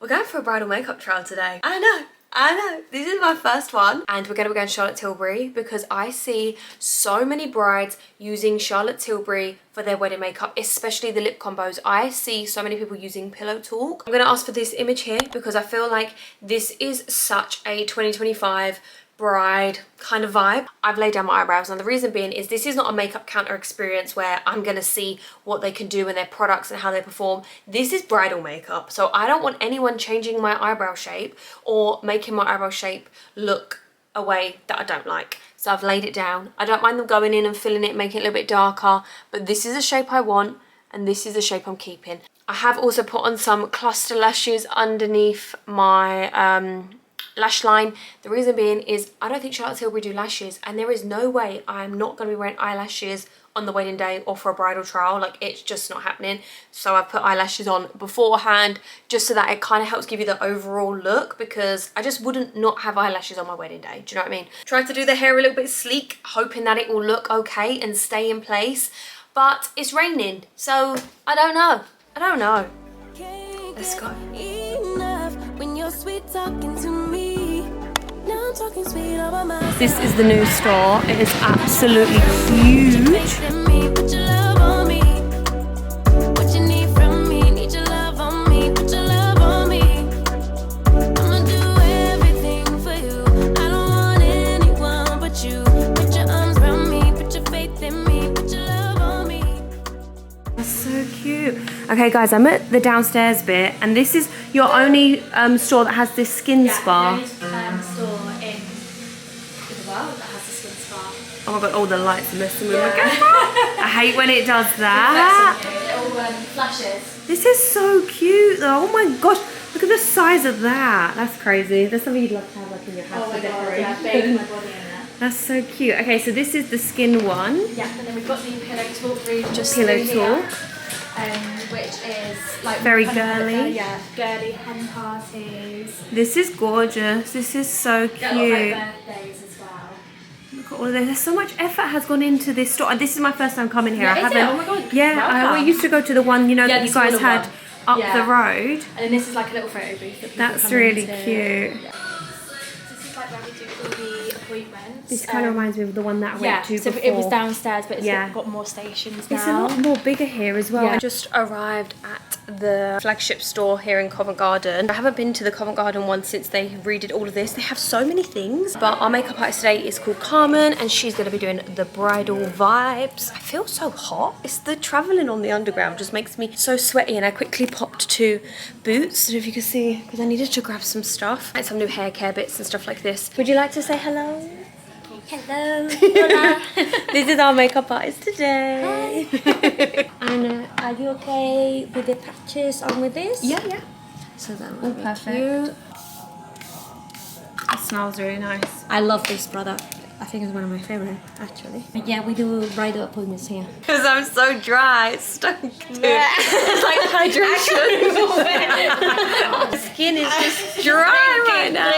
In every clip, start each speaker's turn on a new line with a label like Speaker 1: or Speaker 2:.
Speaker 1: We're going for a bridal makeup trial today. I know. This is my first one. And we're going to be going to Charlotte Tilbury because I see so many brides using Charlotte Tilbury for their wedding makeup, especially the lip combos. I see so many people using Pillow Talk. I'm going to ask for this image here because I feel like this is such a 2025 bride kind of vibe. I've laid down my eyebrows, and the reason being is this is not a makeup counter experience where I'm gonna see what they can do in their products and how they perform. This is bridal makeup, so I don't want anyone changing my eyebrow shape or making my eyebrow shape look a way that I don't like. So I've laid it down. I don't mind them going in and filling it, making it a little bit darker, but this is the shape I want and this is the shape I'm keeping. I have also put on some cluster lashes underneath my lash line. The reason being is I don't think Charlotte Tilbury do lashes, and there is no way I'm not going to be wearing eyelashes on the wedding day or for a bridal trial. Like, it's just not happening. So I put eyelashes on beforehand just so that it kind of helps give you the overall look, because I just wouldn't not have eyelashes on my wedding day. Do you know what I mean? Tried to do the hair a little bit sleek, hoping that it will look okay and stay in place, but it's raining, so I don't know. Let's go. When you're sweet talking to me, now I'm talking sweet over my. This is the new store. It is absolutely huge. Put your love on me. What you need from me? Need your love on me. Put your love on me. I'ma do everything for you. I don't want anyone but you. Put your arms around me. Put your faith in me. Put your love on me. That's so cute. Okay guys, I'm at the downstairs bit, and this is your only store that has this skin spa.
Speaker 2: The only store in the world that has a skin spa.
Speaker 1: Oh my god, all the lights are messing with my camera. I hate when it does that.
Speaker 2: Little flashes.
Speaker 1: This is so cute though. Oh my gosh, look at the size of that. That's crazy. That's something you'd love to have like in your house to decorate.
Speaker 2: Yeah, bathe my body in it.
Speaker 1: That's so cute. Okay, so this is the skin one.
Speaker 2: Yeah, and then we've got the Pillow Talk room just
Speaker 1: Pillow
Speaker 2: through
Speaker 1: Talk.
Speaker 2: here. Which is like
Speaker 1: very
Speaker 2: kind of
Speaker 1: girly.
Speaker 2: Yeah, girly hen parties.
Speaker 1: This is gorgeous. This is so cute.
Speaker 2: Got a lot of like birthdays as well.
Speaker 1: Look at all of this. There's so much effort has gone into this store. This is my first time coming here.
Speaker 2: Yeah,
Speaker 1: I
Speaker 2: is
Speaker 1: haven't.
Speaker 2: it? Oh my god.
Speaker 1: Yeah, we used to go to the one, you know, that
Speaker 2: the
Speaker 1: you guys
Speaker 2: smaller
Speaker 1: had
Speaker 2: one.
Speaker 1: up the road.
Speaker 2: And then this is like a little photo booth that people
Speaker 1: That's
Speaker 2: come
Speaker 1: really
Speaker 2: into.
Speaker 1: cute.
Speaker 2: Yeah. This is like where we do all the appointments.
Speaker 1: This kind of reminds me of the one that I went to
Speaker 2: so
Speaker 1: before.
Speaker 2: it was downstairs, but it's got more stations now.
Speaker 1: It's a lot more bigger here as well.
Speaker 2: Yeah.
Speaker 1: I just arrived at the flagship store here in Covent Garden. I haven't been to the Covent Garden one since they redid all of this. They have so many things, but our makeup artist today is called Carmen, and she's going to be doing the bridal vibes. I feel so hot. It's the travelling on the underground just makes me so sweaty, and I quickly popped to Boots, so if you can see, because I needed to grab some stuff, like some new hair care bits and stuff like this. Would you like to say hello?
Speaker 2: Hello. Hola.
Speaker 1: This is our makeup artist today.
Speaker 2: Hi. And are you okay with the patches on with this?
Speaker 1: Yeah.
Speaker 2: So that
Speaker 1: All
Speaker 2: will be
Speaker 1: perfect.
Speaker 2: cute.
Speaker 1: It smells really nice.
Speaker 2: I love this product. I think it's one of my favorite, actually. But yeah, we do bridal appointments here.
Speaker 1: Because I'm so dry, it's stunk too. It's like hydration. The skin is just dry right now.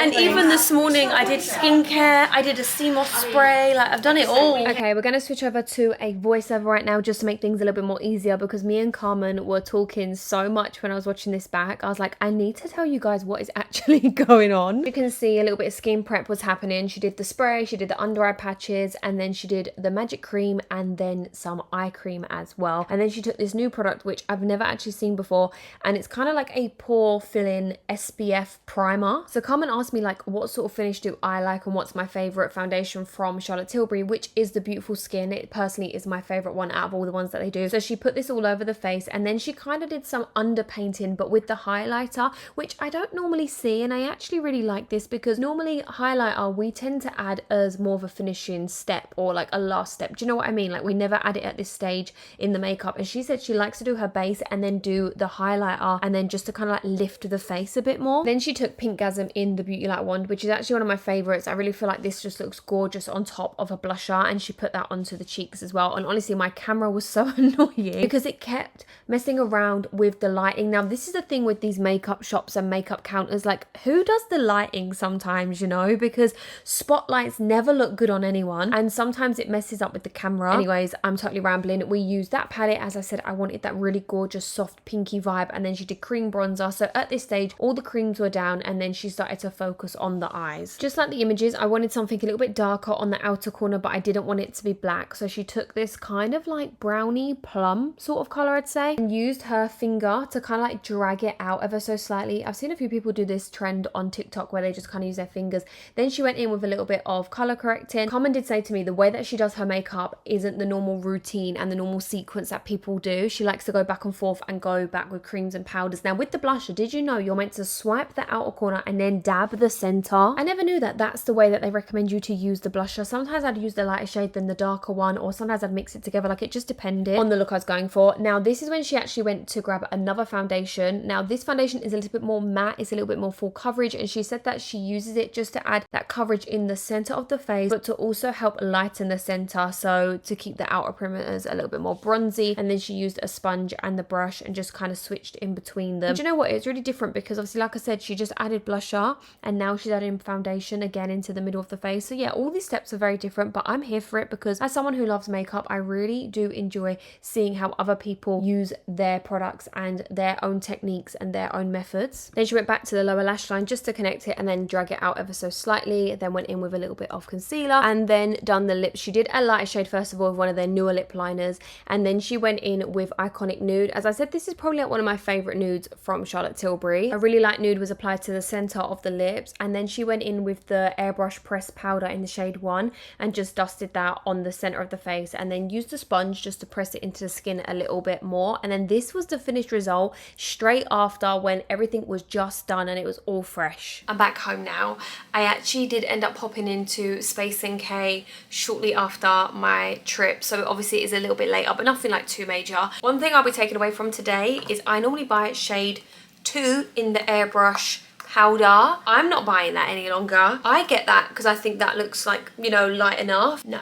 Speaker 1: And even this morning I did skincare, I did a CMOS spray, like I've done it all. Okay, we're going to switch over to a voiceover right now just to make things a little bit more easier, because me and Carmen were talking so much when I was watching this back. I was like, I need to tell you guys what is actually going on. You can see a little bit of skin prep was happening. She did the spray, she did the under eye patches, and then she did the magic cream and then some eye cream as well. And then she took this new product which I've never actually seen before, and it's kind of like a pore filling SPF primer. So Carmen asked me like what sort of finish do I like and what's my favorite foundation from Charlotte Tilbury, which is the Beautiful Skin. It personally is my favorite one out of all the ones that they do. So she put this all over the face, and then she kind of did some underpainting but with the highlighter, which I don't normally see, and I actually really like this because normally highlighter we tend to add as more of a finishing step or like a last step. Do you know what I mean? Like we never add it at this stage in the makeup, and she said she likes to do her base and then do the highlighter and then just to kind of like lift the face a bit more. Then she took Pinkgasm in the Beauty Light wand, which is actually one of my favorites. I really feel like this just looks gorgeous on top of a blusher, and she put that onto the cheeks as well. And honestly, my camera was so annoying because it kept messing around with the lighting. Now, this is the thing with these makeup shops and makeup counters, like who does the lighting sometimes, you know, because spotlights never look good on anyone, and sometimes it messes up with the camera. Anyways, I'm totally rambling. We used that palette. As I said, I wanted that really gorgeous soft pinky vibe, and then she did cream bronzer. So at this stage, all the creams were down, and then she started to focus on the eyes. Just like the images, I wanted something a little bit darker on the outer corner, but I didn't want it to be black. So she took this kind of like brownie plum sort of color, I'd say, and used her finger to kind of like drag it out ever so slightly. I've seen a few people do this trend on TikTok where they just kind of use their fingers. Then she went in with a little bit of color correcting. Carmen did say to me the way that she does her makeup isn't the normal routine and the normal sequence that people do. She likes to go back and forth and go back with creams and powders. Now with the blusher, did you know you're meant to swipe the outer corner and then dab the center? I never knew that that's the way that they recommend you to use the blusher. Sometimes I'd use the lighter shade than the darker one, or sometimes I'd mix it together. Like it just depended on the look I was going for. Now this is when she actually went to grab another foundation. Now this foundation is a little bit more matte, it's a little bit more full coverage, and she said that she uses it just to add that coverage in the center of the face, but to also help lighten the center, so to keep the outer perimeters a little bit more bronzy. And then she used a sponge and the brush and just kind of switched in between them. And do you know what, it's really different because obviously, like I said, she just added blusher and now she's adding foundation again into the middle of the face. So yeah, all these steps are very different, but I'm here for it because as someone who loves makeup, I really do enjoy seeing how other people use their products and their own techniques and their own methods. Then she went back to the lower lash line just to connect it and then drag it out ever so slightly. Then went in with a little bit of concealer and then done the lips. She did a lighter shade first of all with one of their newer lip liners, and then she went in with Iconic Nude. As I said, this is probably like one of my favorite nudes from Charlotte Tilbury. A really light nude was applied to the center of the lips, and then she went in with the airbrush pressed powder in the shade 1 and just dusted that on the center of the face, and then used a sponge just to press it into the skin a little bit more. And then this was the finished result straight after, when everything was just done and it was all fresh. I'm back home now. I actually did end up popping into Space NK shortly after my trip, so obviously it is a little bit later, but nothing like too major. One thing I'll be taking away from today is I normally buy shade 2 in the airbrush powder. I'm not buying that any longer. I get that because I think that looks like, you know, light enough. No,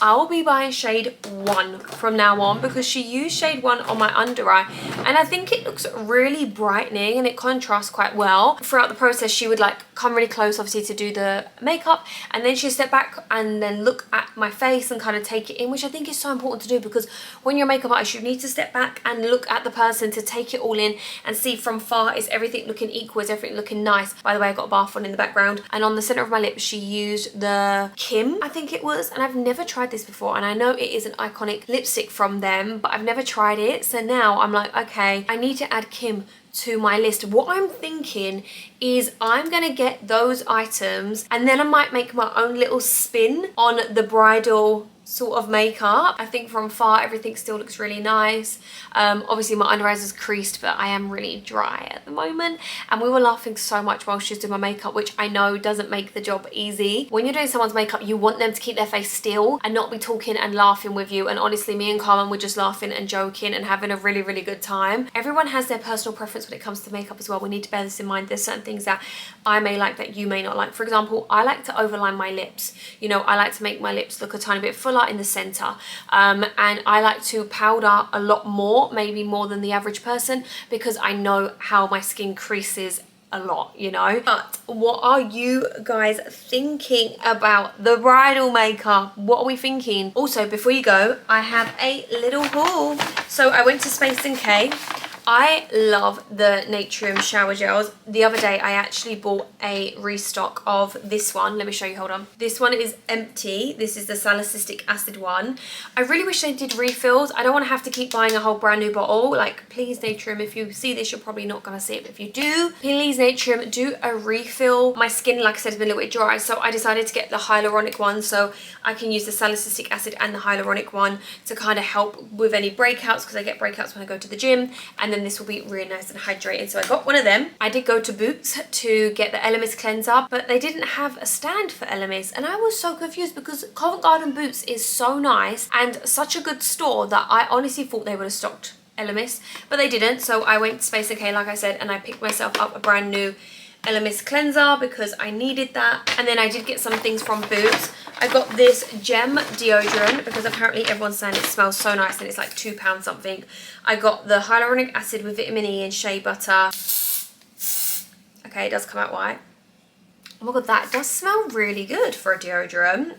Speaker 1: I'll be buying shade 1 from now on because she used shade 1 on my under eye, and I think it looks really brightening and it contrasts quite well. Throughout the process, she would like come really close obviously to do the makeup, and then she'd step back and then look at my face and kind of take it in, which I think is so important to do because when you're a makeup artist, you need to step back and look at the person to take it all in and see from far, is everything looking equal, is everything looking nice. By the way, I got a bath on in the background, and on the center of my lips she used the Kim, I think it was, and I've never tried this before, and I know it is an iconic lipstick from them, but I've never tried it. So now I'm like, okay, I need to add Kim to my list. What I'm thinking is I'm gonna get those items and then I might make my own little spin on the bridal sort of makeup. I think from far everything still looks really nice. Obviously my under eyes is creased, but I am really dry at the moment, and we were laughing so much while she was doing my makeup, which I know doesn't make the job easy. When you're doing someone's makeup, you want them to keep their face still and not be talking and laughing with you, and honestly me and Carmen were just laughing and joking and having a really, really good time. Everyone has their personal preference when it comes to makeup as well. We need to bear this in mind. There's certain things that I may like that you may not like. For example, I like to overline my lips. You know, I like to make my lips look a tiny bit fuller in the center, and I like to powder a lot more, maybe more than the average person, because I know how my skin creases a lot, you know. But what are you guys thinking about the bridal makeup? What are we thinking? Also, before you go, I have a little haul. So I went to Space NK. I love the Naturium shower gels. The other day I actually bought a restock of this one. Let me show you, hold on. This one is empty. This is the salicylic acid one. I really wish they did refills. I don't want to have to keep buying a whole brand new bottle. Like, please Naturium, if you see this, you're probably not going to see it, but if you do, please Naturium, do a refill. My skin, like I said, has been a little bit dry, so I decided to get the hyaluronic one so I can use the salicylic acid and the hyaluronic one to kind of help with any breakouts, because I get breakouts when I go to the gym, and then this will be really nice and hydrating. So I got one of them. I did go to Boots to get the Elemis cleanser, but they didn't have a stand for Elemis, and I was so confused because Covent Garden Boots is so nice and such a good store that I honestly thought they would have stocked Elemis, but they didn't. So I went to Space NK, like I said, and I picked myself up a brand new Elemis cleanser because I needed that. And then I did get some things from Boots. I got this gem deodorant because apparently everyone's saying it smells so nice and it's like £2 something. I got the hyaluronic acid with vitamin E and shea butter. Okay, it does come out white. Oh my god, that does smell really good for a deodorant.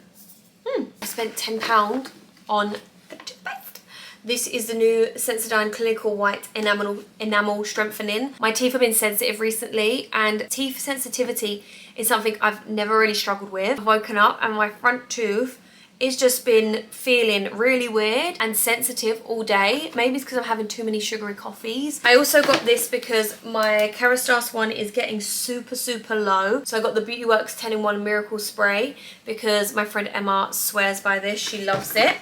Speaker 1: I spent £10 on the toothpaste. This is the new Sensodyne Clinical White Enamel Strengthening. My teeth have been sensitive recently, and teeth sensitivity is something I've never really struggled with. I've woken up and my front tooth it's just been feeling really weird and sensitive all day. Maybe it's because I'm having too many sugary coffees. I also got this because my Kerastase one is getting super low. So I got the Beauty Works 10-in-1 Miracle Spray because my friend Emma swears by this. She loves it.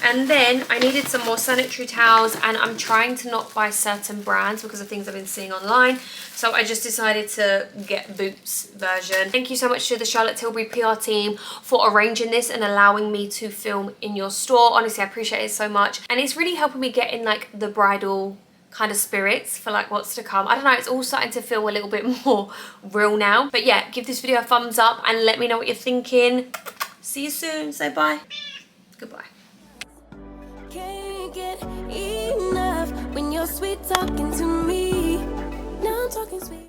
Speaker 1: And then I needed some more sanitary towels, and I'm trying to not buy certain brands because of things I've been seeing online. So I just decided to get Boots version. Thank you so much to the Charlotte Tilbury PR team for arranging this and allowing me to film in your store. Honestly, I appreciate it so much. And it's really helping me get in like the bridal kind of spirits for like what's to come. I don't know, it's all starting to feel a little bit more real now. But yeah, give this video a thumbs up and let me know what you're thinking. See you soon. Say bye. Goodbye.
Speaker 3: Can't get enough when you're sweet talking to me. Now I'm talking sweet.